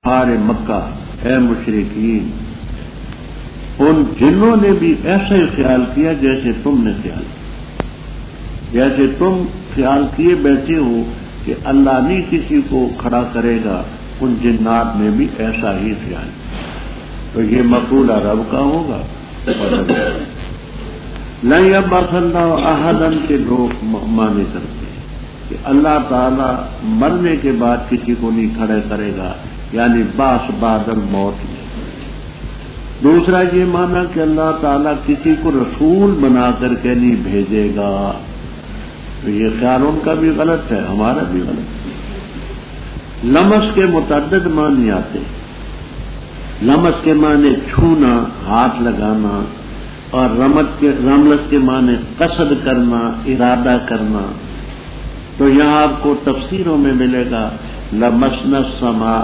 ہمارے مکہ اے مشرکین، ان جنوں نے بھی ایسا ہی خیال کیا جیسے تم نے خیال کیا، جیسے تم خیال کیے بیٹھے ہو کہ اللہ نہیں کسی کو کھڑا کرے گا، ان جنات نے بھی ایسا ہی خیال کیا۔ تو یہ مقولہ رب کا ہوگا۔ لن یبعث اللہ احدا کے لوگ مانے کرتے ہیں کہ اللہ تعالیٰ مرنے کے بعد کسی کو نہیں کھڑے کرے گا، یعنی بعث بعد الموت میں۔ دوسرا یہ مانا کہ اللہ تعالیٰ کسی کو رسول بنا کر کے نہیں بھیجے گا، تو یہ خیال ان کا بھی غلط ہے، ہمارا بھی غلط ہے۔ لمس کے متعدد معنی آتے ہیں۔ لمس کے معنی چھونا، ہاتھ لگانا، اور رملس کے معنی قصد کرنا، ارادہ کرنا۔ تو یہاں آپ کو تفسیروں میں ملے گا لمسنا السماء